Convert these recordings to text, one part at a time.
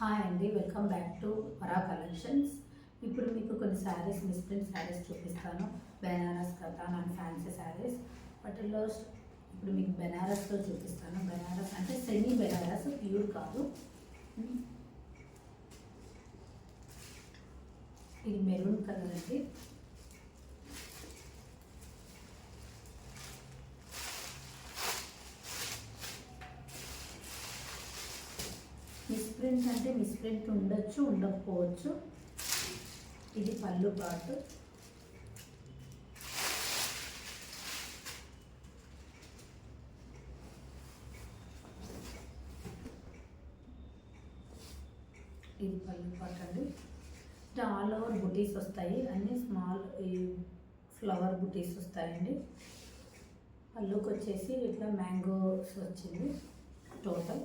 Hi అండి, welcome back to Vara collections. ఇప్పుడు మీకు కొన్ని శారీస్, మిస్ప్రింట్ శారీస్ చూపిస్తాను. Banaras Katan and fancy saris. వాటిల్లో ఇప్పుడు మీకు బెనారస్లో చూపిస్తాను. బెనారస్ అంటే సెమీ బెనారస్, ప్యూర్ కాదు. ఇది మెరూన్ కలర్ అండి. మిస్ప్రింట్ అంటే మిస్ప్రింట్ ఉండొచ్చు, ఉండకపోవచ్చు. ఇది పళ్ళు పార్ట్. ఇది పళ్ళు పార్ట్ అండి. ఆల్ ఓవర్ బుటీస్ వస్తాయి, అన్ని స్మాల్ ఫ్లవర్ బుటీస్ వస్తాయండి. పళ్ళుకి వచ్చేసి ఇట్లా మ్యాంగోస్ వచ్చింది. టోటల్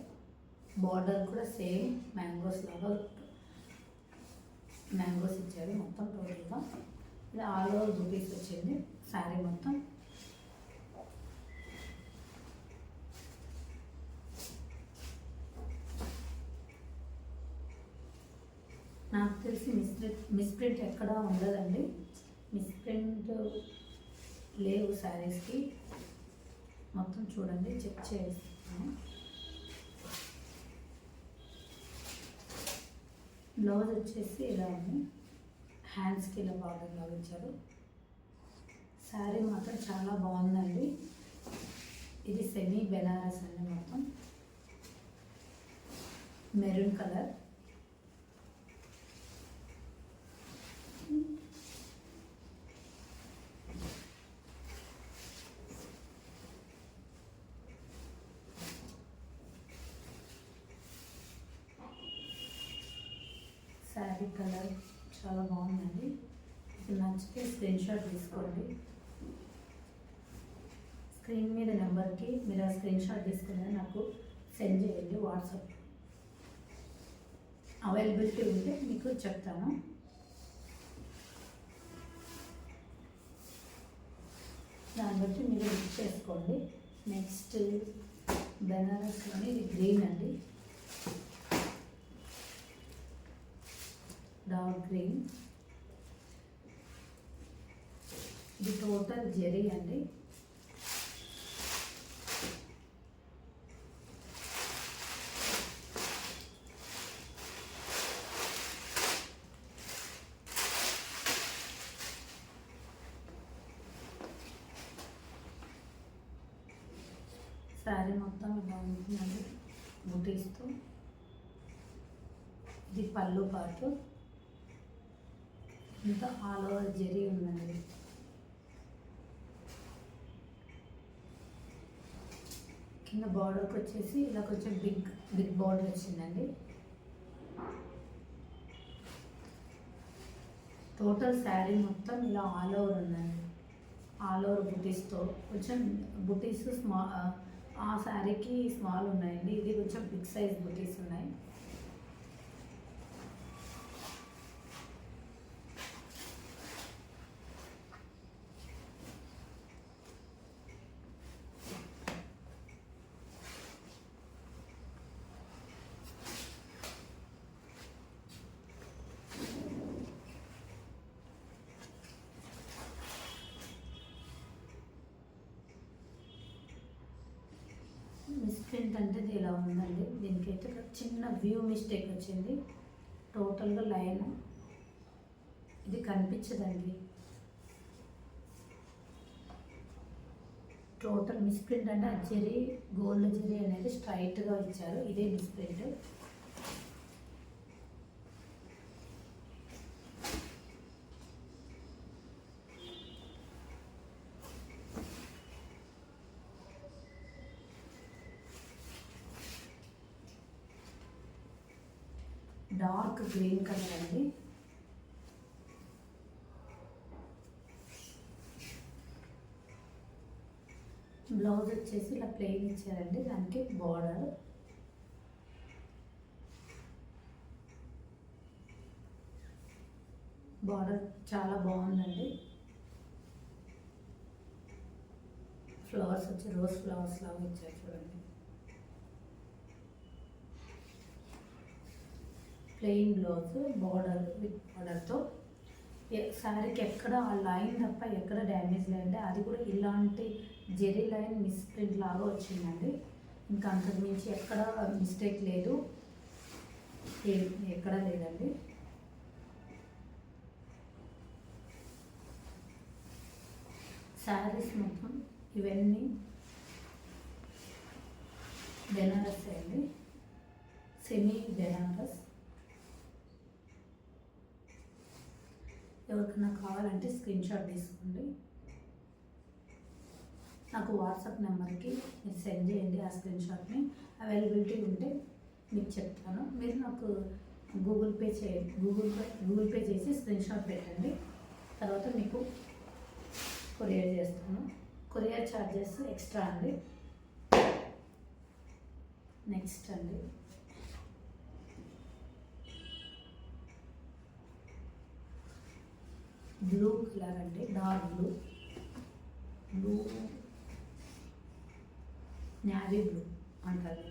బార్డర్ కూడా సేమ్ మ్యాంగోస్ లాగా మ్యాంగోస్ ఇచ్చారు మొత్తం టోటల్గా. ఇది ఆల్ ఓవర్ బుటీస్ వచ్చింది శారీ మొత్తం. నాకు తెలిసి మిస్ప్రింట్ ఎక్కడా ఉండదండి. మిస్ప్రింట్ లేవు శారీస్కి. మొత్తం చూడండి, చెక్ చేస్తాను. బ్లౌజ్ వచ్చేసి ఇలా ఉంది, హ్యాండ్స్కి ఇలా బార్డర్ లాగా ఇచ్చారు. శారీ మాత్రం చాలా బాగుందండి. ఇది సెమీ బెనారస్ అండి. మొత్తం మెరూన్ కలర్. శారీ కలర్ చాలా బాగుందండి. ఇది నచ్చితే స్క్రీన్ షాట్ తీసుకోండి. స్క్రీన్ మీద నెంబర్కి మీరు ఆ స్క్రీన్ షాట్ తీసుకుని నాకు సెండ్ చేయండి. వాట్సాప్ అవైలబిలిటీ ఉంటే మీకు చెప్తాను. దాన్ని బట్టి మీరు బుక్ చేసుకోండి. నెక్స్ట్ బెనారస్లోని ఇది గ్రీన్ అండి, డార్క్ గ్రీన్. ఇది టోటల్ జెరీ అండి. శారీ మొత్తం ఇలా ఉంటుందండి బుటీస్తో. ఇది పళ్ళు పాటు, ఇంకా ఆల్ ఓవర్ జెరీ ఉందండి. కింద బార్డర్కి వచ్చేసి ఇలా కొంచెం బిగ్ బార్డర్ వచ్చిందండి. టోటల్ శారీ మొత్తం ఇలా ఆల్ ఓవర్ ఉందండి. ఆల్ ఓవర్ బుటీస్తో. కొంచెం బుటీస్ ఆ శారీకి స్మాల్ ఉన్నాయండి. ఇది కొంచెం బిగ్ సైజ్ బుటీస్ ఉన్నాయి. మిస్ప్రింట్ అంటే ఇది ఇలా ఉందండి. దీనికైతే చిన్న వ్యూ మిస్టేక్ వచ్చింది. టోటల్గా లైన్ ఇది కనిపించదండి. టోటల్ మిస్ప్రింట్ అంటే ఆ జెరీ, గోల్డ్ జెరీ అనేది స్ట్రైట్గా ఇచ్చారు. ఇదే మిస్ప్రింట్. డార్క్ గ్రీన్ కలర్ అండి. బ్లౌజ్ వచ్చేసి ఇలా ప్లెయిన్ ఇచ్చారండి. దానికి బార్డర్ చాలా బాగుందండి. ఫ్లవర్స్ వచ్చి రోజ్ ఫ్లవర్స్ లాగా ఇచ్చారు చూడండి. ప్లెయిన్ బ్లౌజ్ బార్డర్ విత్ బార్డర్తో. శారీకి ఎక్కడ ఆ లైన్ తప్ప ఎక్కడ డ్యామేజ్ లేదండి. అది కూడా ఇలాంటి జెరీ లైన్ మిస్ ప్రింట్ లాగా వచ్చిందండి. ఇంకా అంతకు మించి ఎక్కడ మిస్టేక్ లేదు, ఎక్కడ లేదండి. శారీస్ మొత్తం ఇవన్నీ బెనారస్ అండి, సెమీ బెనారస్. ఎవరికైనా కావాలంటే స్క్రీన్ షాట్ తీసుకోండి, నాకు వాట్సాప్ నెంబర్కి మీరు సెండ్ చేయండి. ఆ స్క్రీన్ షాట్ని అవైలబిలిటీ ఉంటే మీకు చెప్తాను. మీరు నాకు గూగుల్ పే చేసి స్క్రీన్ షాట్ పెట్టండి. తర్వాత మీకు కొరియర్ చేస్తాను. కొరియర్ ఛార్జెస్ ఎక్స్ట్రా అండి. నెక్స్ట్ అండి, బ్లూ కలర్ అండి, డార్క్ బ్లూ నేవీ బ్లూ అంటారు.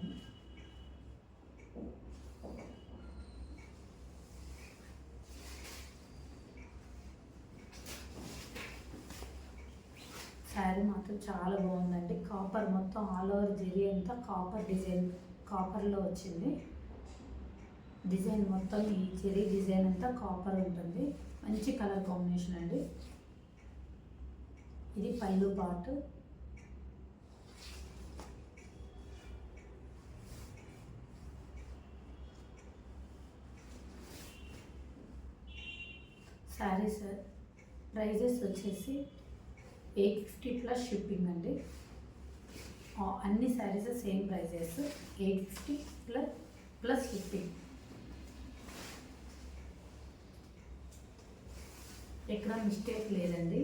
శారీ మాత్రం చాలా బాగుందండి. కాపర్ మొత్తం ఆల్ ఓవర్ జెరీ అంతా కాపర్ డిజైన్, కాపర్లో వచ్చింది డిజైన్ మొత్తం. ఈ జెరీ డిజైన్ అంతా కాపర్ ఉంటుంది. మంచి కలర్ కాంబినేషన్ అండి. ఇది పళ్ళు పార్ట్. శారీస్ ప్రైజెస్ వచ్చేసి 850 ప్లస్ షిప్పింగ్ అండి. అన్ని saris same prices, 850 plus shipping. ఎక్కడ మిస్టేక్ లేదండి.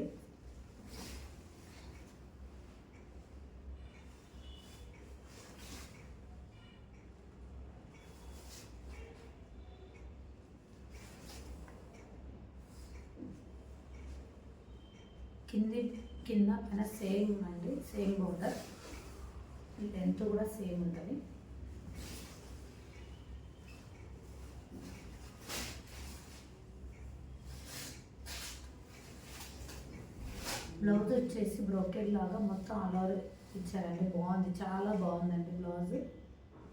కింద పైన సేమ్ అండి, సేమ్ బోర్డర్. లెంత్ కూడా సేమ్ ఉంటుంది. బ్లౌజ్ వచ్చేసి బ్రోకెడ్ లాగా మొత్తం ఆల్ ఓవర్ ఇచ్చారండి. బాగుంది, చాలా బాగుందండి. బ్లౌజ్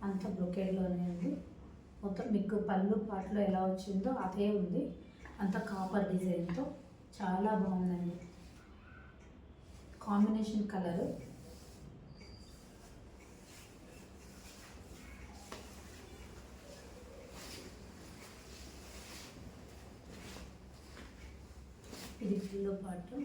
అంతా బ్రోకెడ్లోనే ఉంది. మొత్తం మీకు పళ్ళు పాటలో ఎలా వచ్చిందో అదే ఉంది. అంత కాపర్ డిజైన్తో చాలా బాగుందండి. కాంబినేషన్ కలరు ఇది పిల్లో పాటు.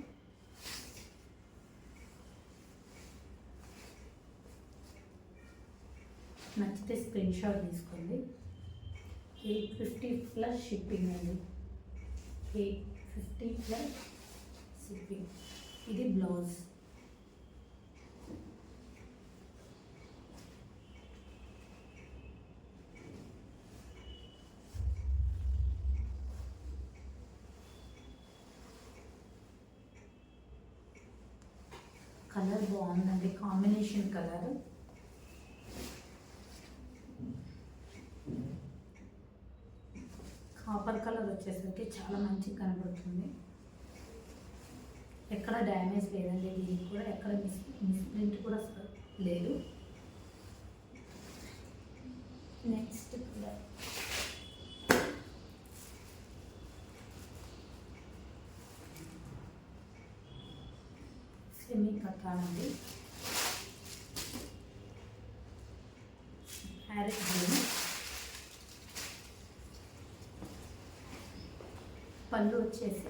నచ్చితే స్క్రీన్ షాట్ తీసుకోండి. 850 ప్లస్ షిప్పింగ్ అండి, 850 ప్లస్ షిప్పింగ్. ఇది బ్లౌజ్. కలర్ బాగుందండి, కాంబినేషన్ కలర్. కాపర్ కలర్ వచ్చేసరికి చాలా మంచిగా కనబడుతుంది. ఎక్కడ డ్యామేజ్ లేదండి. దీనికి కూడా ఎక్కడ మిస్ప్రింట్ కూడా లేదు. నెక్స్ట్ కలర్ సెమీ కట్టానండి, ప్యారెట్ గ్రీన్. పళ్ళు వచ్చేసి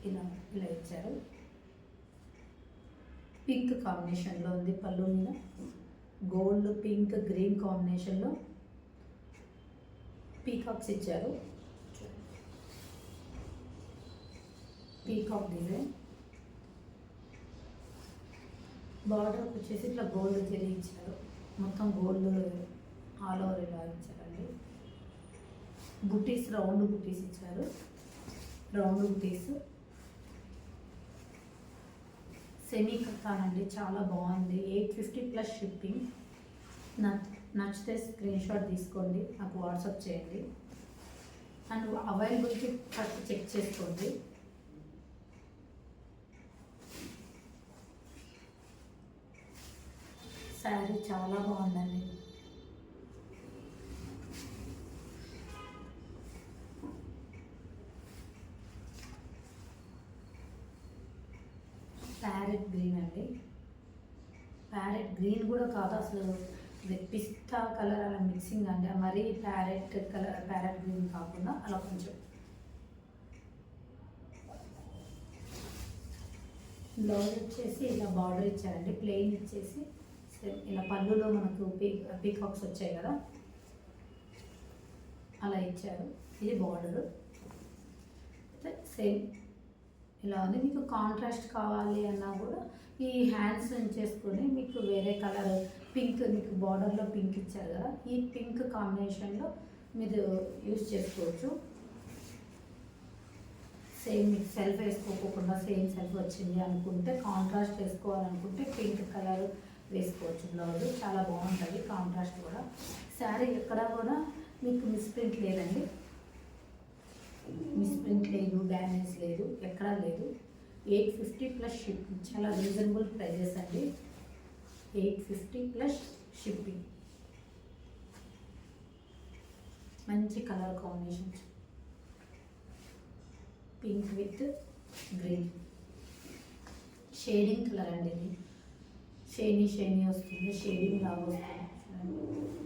ఇలా ఇచ్చారు. పింక్ కాంబినేషన్లో ఉంది పళ్ళు మీద. గోల్డ్, పింక్, గ్రీన్ కాంబినేషన్లో పీకాక్స్ ఇచ్చారు. Peacock design. బార్డర్ వచ్చేసి ఇట్లా గోల్డ్ జరీ ఇచ్చారు. మొత్తం గోల్డ్ ఆల్ ఓవర్ ఇలా ఇచ్చారండి. బుటీస్, రౌండ్ బుటీస్ ఇచ్చారు. రౌండ్ బుటీస్. సెమీ కట్టానండి, చాలా బాగుంది. 850 ప్లస్ షిప్పింగ్. నచ్చితే స్క్రీన్ షాట్ తీసుకోండి, నాకు వాట్సాప్ చేయండి. అండ్ అవైలబిలిటీ ఫస్ట్ చెక్ చేసుకోండి. శారీ చాలా బాగుందండి. ప్యారెట్ గ్రీన్ అండి. ప్యారెట్ గ్రీన్ కూడా కాదు అసలు, పిస్తా కలర్ అలా మిక్సింగ్ అండి. మరీ ప్యారెట్ కలర్, ప్యారెట్ గ్రీన్ కాకుండా అలా కొంచెం. బ్లౌజ్ వచ్చేసి ఇలా బార్డర్ ఇచ్చారండి, ప్లెయిన్ ఇచ్చేసి ఇలా పళ్ళులో మనకు పీకాక్స్ వచ్చాయి కదా, అలా ఇచ్చారు. ఇది బార్డరు సేమ్ ఇలా ఉంది. మీకు కాంట్రాస్ట్ కావాలి అన్నా కూడా ఈ హ్యాండ్స్ ఉంచేసుకొని మీకు వేరే కలర్ పింక్, మీకు బార్డర్లో పింక్ ఇచ్చారు కదా, ఈ పింక్ కాంబినేషన్లో మీరు యూజ్ చేసుకోవచ్చు. సేమ్ మీకు సెల్ఫ్ వేసుకోకుండా సేమ్ సెల్ఫ్ వచ్చింది అనుకుంటే, కాంట్రాస్ట్ వేసుకోవాలనుకుంటే పింక్ కలర్ వేసుకోవచ్చు. బ్లౌజ్ చాలా బాగుంటుంది కాంట్రాస్ట్ కూడా. శారీ ఎక్కడ కూడా మీకు మిస్ప్రింట్ లేదండి, మిస్ప్రింట్ లేదు, డ్యామేజ్ లేదు, ఎక్కడా లేదు. 850 ప్లస్ షిప్పింగ్, చాలా రీజనబుల్ ప్రైజెస్ అండి. 850 ప్లస్ షిప్పింగ్. మంచి colour combination, pink with green shading colour అండి. ఇది షేనీ వస్తుంది, షేడింగ్ లాగా వస్తుంది చూడండి.